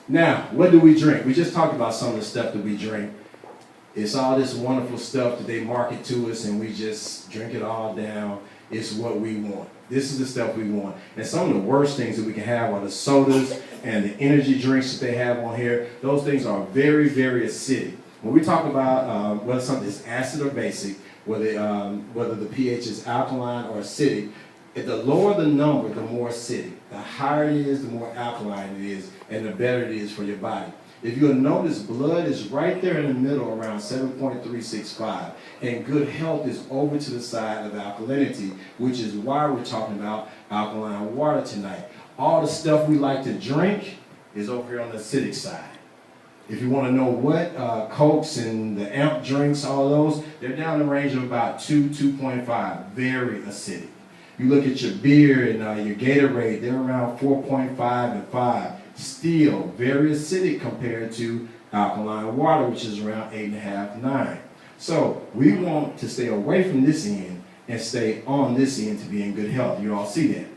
Now, what do we drink? We just talked about some of the stuff that we drink. It's all this wonderful stuff that they market to us and we just drink it all down. It's what we want. This is the stuff we want. And some of the worst things that we can have are the sodas and the energy drinks that they have on here. Those things are very, very acidic. When we talk about whether something is acid or basic, whether the pH is alkaline or acidic, the lower the number, the more acidic. The higher it is, the more alkaline it is, and the better it is for your body. If you'll notice, blood is right there in the middle around 7.365, and good health is over to the side of alkalinity, which is why we're talking about alkaline water tonight. All the stuff we like to drink is over here on the acidic side. If you want to know what, Cokes and the AMP drinks, all those, they're down the range of about 2.5, very acidic. You look at your beer and your Gatorade, they're around 4.5 and 5. Still very acidic compared to alkaline water, which is around 8.5, 9. So we want to stay away from this end and stay on this end to be in good health. You all see that?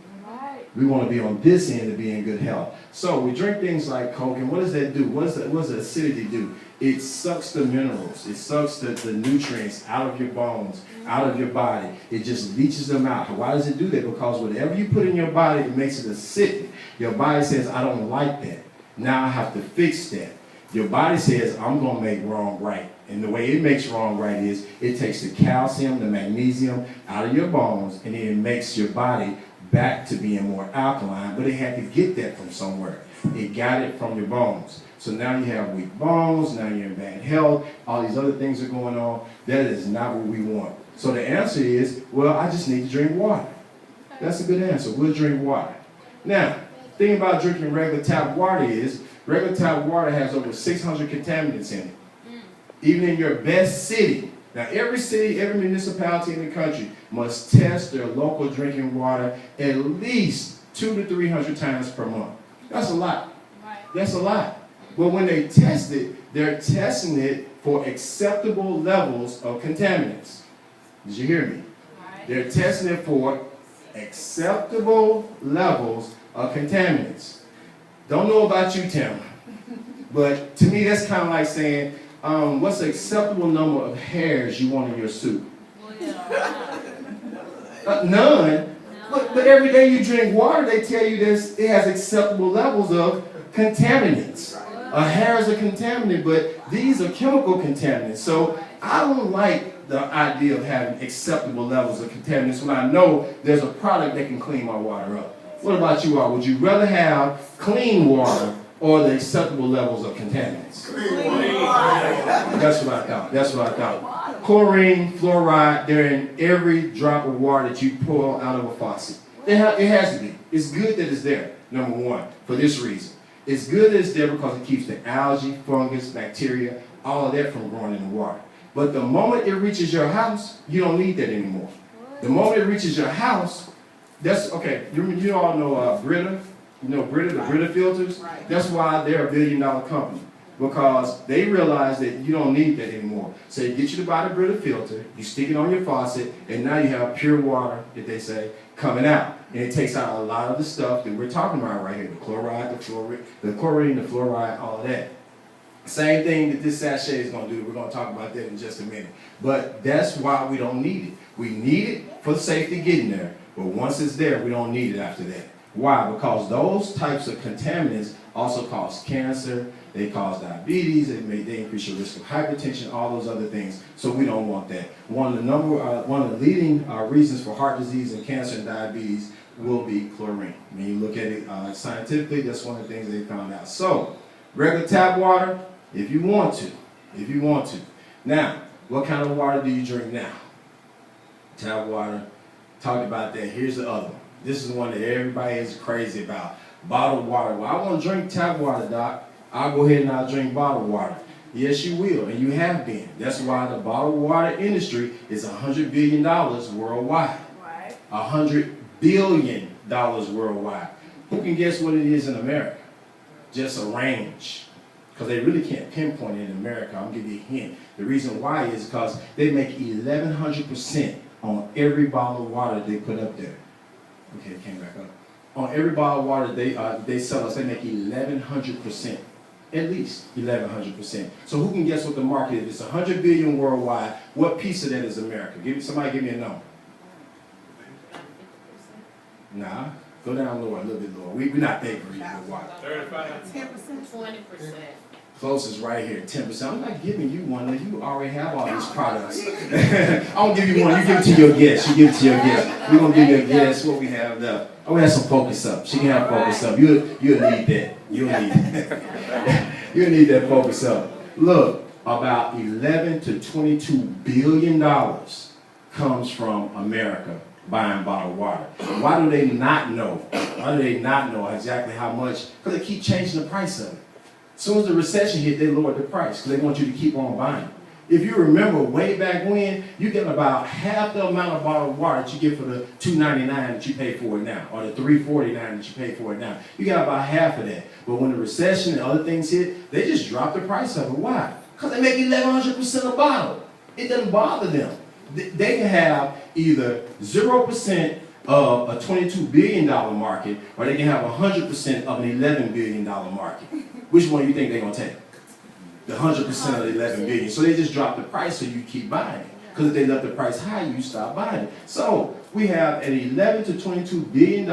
We want to be on this end to be in good health. So we drink things like Coke, and what does that do? What does the acidity do? It sucks the minerals. It sucks the nutrients out of your bones, out of your body. It just leaches them out. Why does it do that? Because whatever you put in your body, it makes it acidic. Your body says, I don't like that. Now I have to fix that. Your body says, I'm going to make wrong right. And the way it makes wrong right is it takes the calcium, the magnesium out of your bones, and then it makes your body back to being more alkaline, but it had to get that from somewhere. It got it from your bones. So now you have weak bones, now you're in bad health, all these other things are going on. That is not what we want. So the answer is, well, I just need to drink water. That's a good answer. We'll drink water. Now, the thing about drinking regular tap water is, regular tap water has over 600 contaminants in it. Even in your best city. Now, every city, every municipality in the country must test their local drinking water at least 200 to 300 times per month. That's a lot. That's a lot. But when they test it, they're testing it for acceptable levels of contaminants. Did you hear me? They're testing it for acceptable levels of contaminants. Don't know about you, Tim, but to me that's kind of like saying, what's the acceptable number of hairs you want in your soup? None. But every day you drink water, they tell you this, it has acceptable levels of contaminants. A hair is a contaminant, but these are chemical contaminants. So I don't like the idea of having acceptable levels of contaminants when I know there's a product that can clean my water up. What about you all? Would you rather have clean water or the acceptable levels of contaminants? That's what I thought. That's what I thought. Chlorine, fluoride, they're in every drop of water that you pull out of a faucet. It has to be. It's good that it's there, number one, for this reason. It's good that it's there because it keeps the algae, fungus, bacteria, all of that from growing in the water. But the moment it reaches your house, you don't need that anymore. The moment it reaches your house, that's, okay, you all know Brita. You know Brita, the Brita filters? That's why they're $1 billion company. Because they realize that you don't need that anymore. So they get you to buy the Brita filter, you stick it on your faucet, and now you have pure water, that they say, coming out. And it takes out a lot of the stuff that we're talking about right here. The chloride, the chlorine, the fluoride, all of that. Same thing that this sachet is going to do. We're going to talk about that in just a minute. But that's why we don't need it. We need it for safety getting there. But once it's there, we don't need it after that. Why? Because those types of contaminants also cause cancer, they cause diabetes, they increase your risk of hypertension, all those other things. So we don't want that. One of the leading reasons for heart disease and cancer and diabetes will be chlorine. When you look at it scientifically, that's one of the things they found out. So regular tap water, if you want to. Now, what kind of water do you drink now? Tap water. Talked about that. Here's the other one. This is one that everybody is crazy about. Bottled water. Well, I want to drink tap water, Doc. I'll go ahead and I'll drink bottled water. Yes, you will, and you have been. That's why the bottled water industry is $100 billion worldwide. Right. $100 billion worldwide. Who can guess what it is in America? Just a range. Because they really can't pinpoint it in America. I'll give you a hint. The reason why is because they make 1,100% on every bottle of water they put up there. Okay, it came back up. On every bottle of water they sell us, they make 1,100%. At least 1,100%. So who can guess what the market is? It's 100 billion worldwide. What piece of that is America? Somebody give me a number. Nah, go down lower, a little bit lower. We're not there for you, but why? 35. 10%. 20%. Closest right here, 10%. I'm not giving you one. You already have all these products. I don't give you one. You give it to your guest. You give it to your guest. We're going to give you a guess what we have left. Oh, we have some focus up. She can have focus up. You'll need that. You'll need that. You'll need that focus up. Look, about 11 to 22 billion dollars comes from America buying bottled water. Why do they not know? Why do they not know exactly how much? Because they keep changing the price of it. As soon as the recession hit, they lowered the price because they want you to keep on buying. If you remember way back when, you get about half the amount of bottled water that you get for the $2.99 that you pay for it now, or the $3.49 that you pay for it now. You got about half of that. But when the recession and other things hit, they just drop the price of it. Why? Because they make 1,100% a bottle. It doesn't bother them. They can have either 0% of a $22 billion market, or they can have 100% of an $11 billion market. Which one do you think they're going to take? The 100% of the 11 billion. So they just drop the price so you keep buying it. Because if they left the price high, you stop buying it. So we have an 11 to $22 billion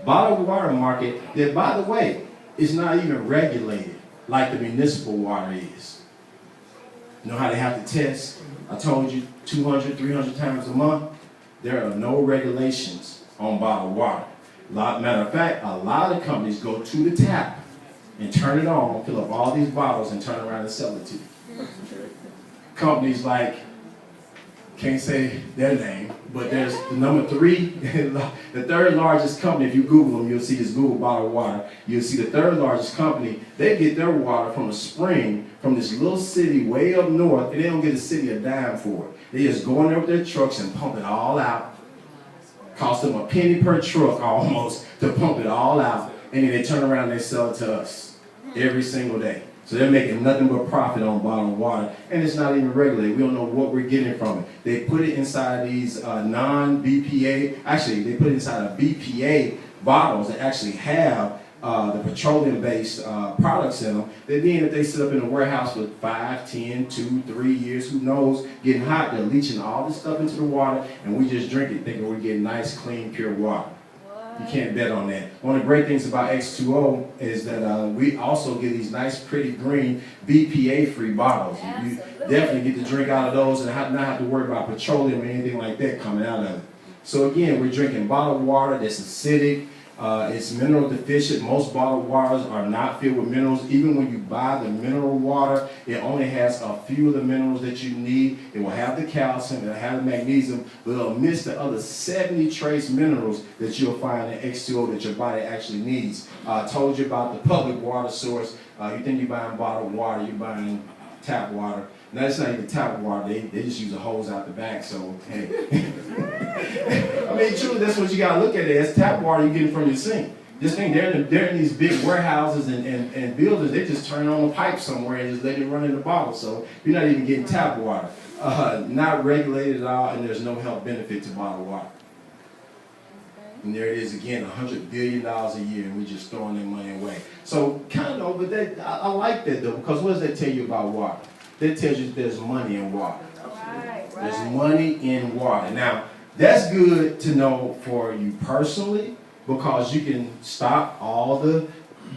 bottled water market that, by the way, is not even regulated like the municipal water is. You know how they have to test? I told you 200, 300 times a month. There are no regulations on bottled water. Matter of fact, a lot of companies go to the tap and turn it on, fill up all these bottles, and turn around and sell it to you. Companies like, can't say their name, but there's the number 3, the third largest company. If you Google them, you'll see this Google bottled water. You'll see the third largest company. They get their water from a spring from this little city way up north, and they don't get a city a dime for it. They just go in there with their trucks and pump it all out. Cost them a penny per truck almost to pump it all out. And then they turn around and they sell it to us every single day. So they're making nothing but profit on bottled water. And it's not even regulated. We don't know what we're getting from it. They put it inside these non-BPA, actually they put it inside of BPA bottles that actually have the petroleum-based products in them. That mean if they sit up in a warehouse for 5, 10, 2, 3 years, who knows, getting hot, they're leaching all this stuff into the water, and we just drink it thinking we're getting nice, clean, pure water. You can't bet on that. One of the great things about X2O is that we also get these nice, pretty green, BPA-free bottles. You definitely get to drink out of those and not have to worry about petroleum or anything like that coming out of it. So again, we're drinking bottled water that's acidic. It's mineral deficient. Most bottled waters are not filled with minerals. Even when you buy the mineral water, it only has a few of the minerals that you need. It will have the calcium, it'll have the magnesium, but it'll miss the other 70 trace minerals that you'll find in X2O that your body actually needs. I told you about the public water source. You think you're buying bottled water, you're buying tap water. Now, it's not even tap water. They just use a hose out the back, so, hey. I mean, truly, that's what you got to look at it as. Tap water you're getting from your sink. This thing, they're in these big warehouses and buildings. They just turn on a pipe somewhere and just let it run in the bottle. So you're not even getting tap water. Not regulated at all, and there's no health benefit to bottled water. And there it is again, $100 billion a year, and we're just throwing that money away. So kind of, but I like that though, because what does that tell you about water? That tells you that there's money in water. Right. There's money in water. Now, that's good to know for you personally, because you can stop all the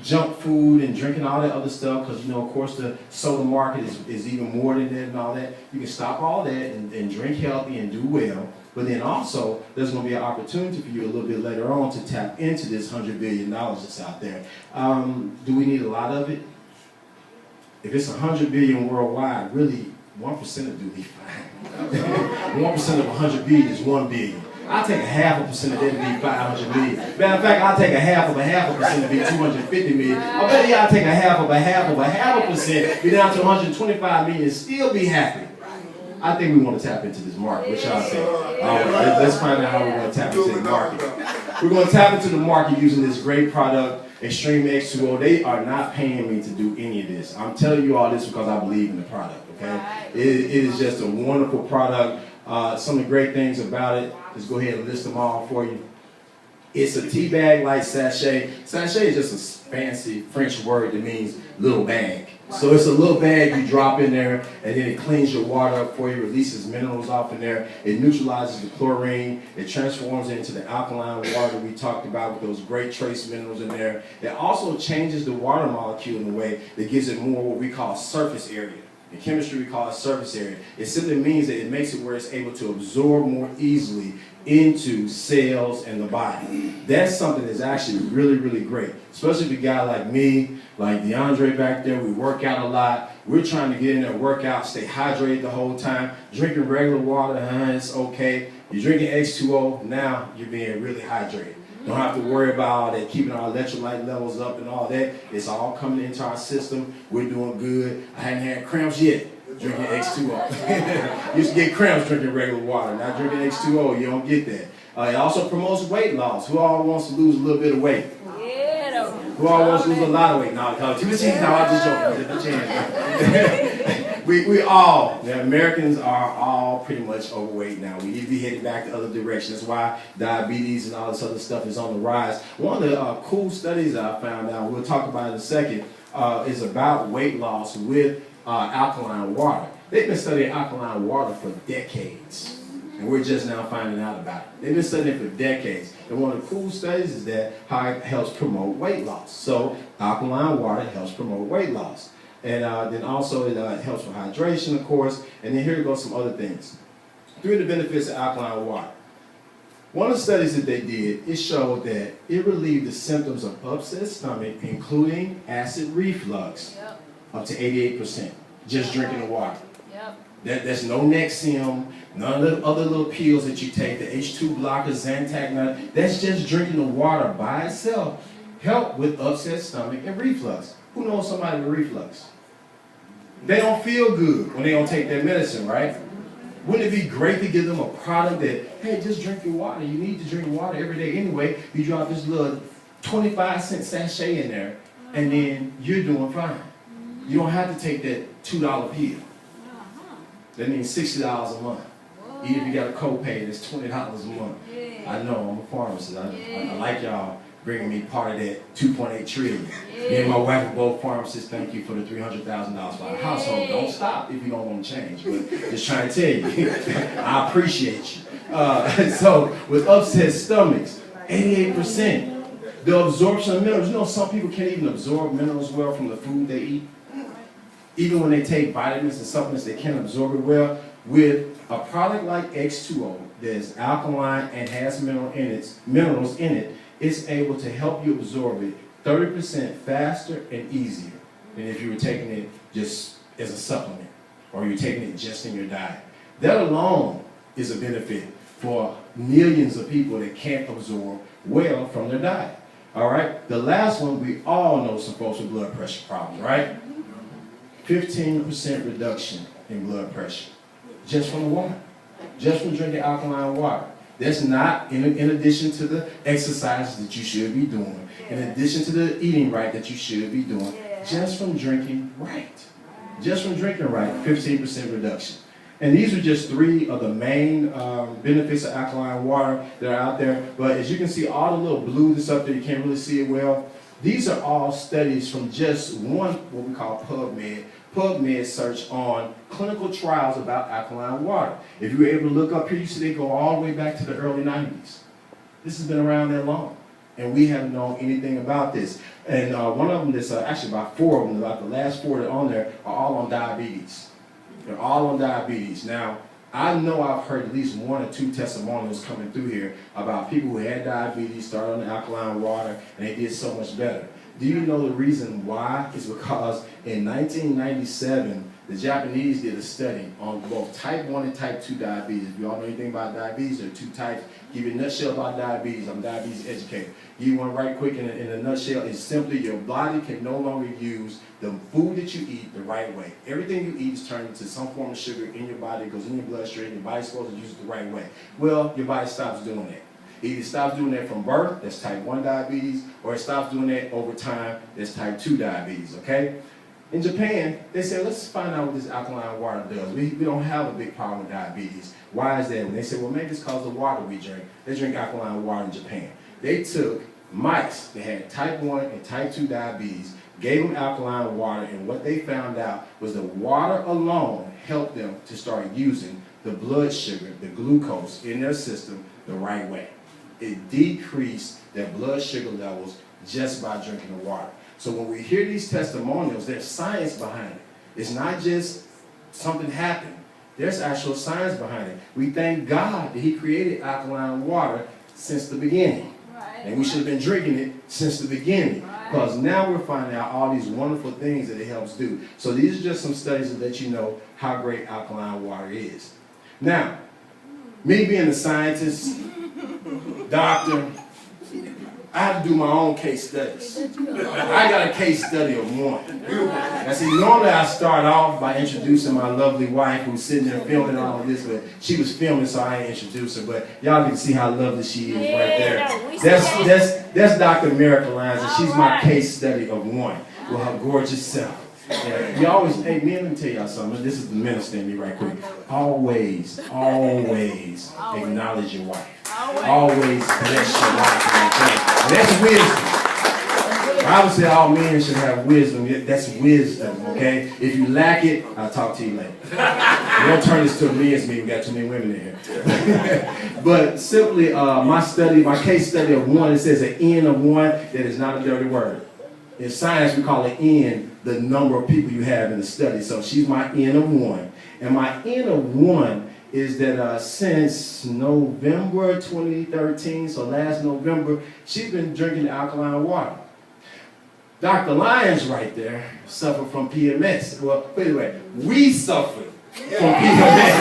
junk food and drinking all that other stuff, because, you know, of course, the soda market is even more than that and all that. You can stop all that and drink healthy and do well. But then also, there's going to be an opportunity for you a little bit later on to tap into this $100 billion that's out there. Do we need a lot of it? If it's 100 billion worldwide, really 1% of do be fine. 1% of 100 billion is 1 billion. I'll take a half a percent of that to be 500 million. Matter of fact, I'll take a half a percent to be 250 million. I bet y'all take a half a percent, be down to 125 million and still be happy. I think we want to tap into this market. What y'all think? All right, let's find out how we're going to tap into the market. We're going to tap into the market using this great product, Extreme X2O. They are not paying me to do any of this. I'm telling you all this because I believe in the product, okay? It is just a wonderful product. Some of the great things about it, let's go ahead and list them all for you. It's a tea bag like sachet. Sachet is just a fancy French word that means little bag. So it's a little bag you drop in there, and then it cleans your water up for you, releases minerals off in there. It neutralizes the chlorine. It transforms it into the alkaline water we talked about with those great trace minerals in there. It also changes the water molecule in a way that gives it more what we call surface area. In chemistry, we call it surface area. It simply means that it makes it where it's able to absorb more easily into cells and the body. That's something that's actually really, really great. Especially if a guy like me, like DeAndre back there, we work out a lot. We're trying to get in there, work out, stay hydrated the whole time. Drinking regular water, it's okay. You're drinking H2O, now you're being really hydrated. Don't have to worry about all that, keeping our electrolyte levels up and all that. It's all coming into our system. We're doing good. I hadn't had cramps yet drinking H2O. Used to get cramps drinking regular water. Now drinking H2O, you don't get that. It also promotes weight loss. Who all wants to lose a little bit of weight? Who all wants to lose a lot of weight? No, I'm just joking. We all, the Americans are all pretty much overweight now. We need to be heading back the other direction. That's why diabetes and all this other stuff is on the rise. One of the cool studies that I found out, we'll talk about in a second, is about weight loss with alkaline water. They've been studying alkaline water for decades. And we're just now finding out about it. They've been studying it for decades. And one of the cool studies is that how it helps promote weight loss. So alkaline water helps promote weight loss. And then also it helps with hydration, of course. And then here goes some other things. 3 of the benefits of alkaline water. One of the studies that they did, it showed that it relieved the symptoms of upset stomach, including acid reflux, up to 88%, just drinking the water. There's no Nexium, none of the other little pills that you take, the H2 blockers, Zantac, none. That's just drinking the water by itself. Help with upset stomach and reflux. Who knows somebody with reflux? They don't feel good when they don't take their medicine, right? Wouldn't it be great to give them a product that, hey, just drink your water. You need to drink water every day anyway. You drop this little 25-cent sachet in there, and then you're doing fine. You don't have to take that $2 pill. That means $60 a month. Even if you got a copay, that's $20 a month. I know, I'm a pharmacist. I like y'all bringing me part of that 2.8 trillion. Me and my wife are both pharmacists. Thank you for the $300,000 for our household. Don't stop if you don't want to change. But just trying to tell you, I appreciate you. So with upset stomachs, 88%. The absorption of minerals. You know, some people can't even absorb minerals well from the food they eat. Even when they take vitamins and supplements, they can't absorb it well. With a product like X2O that's alkaline and has minerals in it, it's able to help you absorb it 30% faster and easier than if you were taking it just as a supplement or you're taking it just in your diet. That alone is a benefit for millions of people that can't absorb well from their diet. All right? The last one, we all know some folks with blood pressure problems, right? 15% reduction in blood pressure just from the water, just from drinking alkaline water. That's not in addition to the exercises that you should be doing, in addition to the eating right that you should be doing, just from drinking right. Just from drinking right, 15% reduction. And these are just 3 of the main benefits of alkaline water that are out there. But as you can see, all the little blue that's up there, you can't really see it well. These are all studies from just one, what we call PubMed search on clinical trials about alkaline water. If you were able to look up here, you see they go all the way back to the early 90s. This has been around that long, and we haven't known anything about this. And one of them, that's actually about 4 of them, about the last 4 that are on there, are all on diabetes. They're all on diabetes. Now, I know I've heard at least 1 or 2 testimonials coming through here about people who had diabetes, started on the alkaline water, and they did so much better. Do you know the reason why? It's because in 1997, the Japanese did a study on both type 1 and type 2 diabetes. If you all know anything about diabetes, there are 2 types. Give you a nutshell about diabetes. I'm a diabetes educator. Give you one right quick in a nutshell. It's simply your body can no longer use the food that you eat the right way. Everything you eat is turned into some form of sugar in your body. It goes in your bloodstream. Your body's supposed to use it the right way. Well, your body stops doing that. It either stops doing that from birth, that's type 1 diabetes, or it stops doing that over time, that's type 2 diabetes, okay? In Japan, they said, let's find out what this alkaline water does. We don't have a big problem with diabetes. Why is that? When they said, well, maybe it's because of the water we drink. They drink alkaline water in Japan. They took mice that had type 1 and type 2 diabetes, gave them alkaline water, and what they found out was the water alone helped them to start using the blood sugar, the glucose in their system the right way. It decreased their blood sugar levels just by drinking the water. So when we hear these testimonials, there's science behind it. It's not just something happened. There's actual science behind it. We thank God that He created alkaline water since the beginning. And we should have been drinking it since the beginning. Because now we're finding out all these wonderful things that it helps do. So these are just some studies to let you know how great alkaline water is. Now, me being a scientist, doctor, I have to do my own case studies. I got a case study of one. Now see, normally I start off by introducing my lovely wife who's sitting there filming all of this, but she was filming so I ain't introduced her, but y'all can see how lovely she is right there. That's Dr. Miracle Lines, and she's my case study of one with her gorgeous self. Yeah, you always, hey man, let me tell y'all something. This is the minister in me right quick. Always acknowledge your wife. Always bless your wife. And that's wisdom. The Bible said all men should have wisdom. That's wisdom, okay? If you lack it, I'll talk to you later. Don't turn this to a men's meeting. We got too many women in here. But simply, my case study of one, it says an N of one. That is not a dirty word. In science, we call it N, the number of people you have in the study. So she's my N of one. And my N of one is that since November 2013, so last November, she's been drinking alkaline water. Dr. Lyons right there suffered from PMS. Well, anyway, we suffered from PMS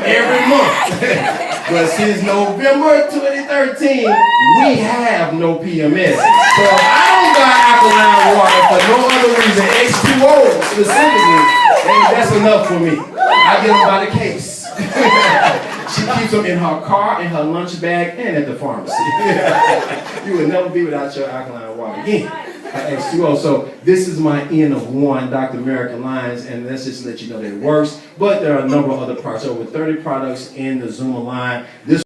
every month. But since November 2013, we have no PMS. So I don't buy alkaline water for no other reason, H2O specifically, and that's enough for me. I get them by the case. She keeps them in her car, in her lunch bag, and at the pharmacy. You would never be without your alkaline water again. H2O. So this is my N of one, Dr. Miracle Lines, and let's just let you know that it works. But there are a number of other products, over 30 products in the Zuma line. This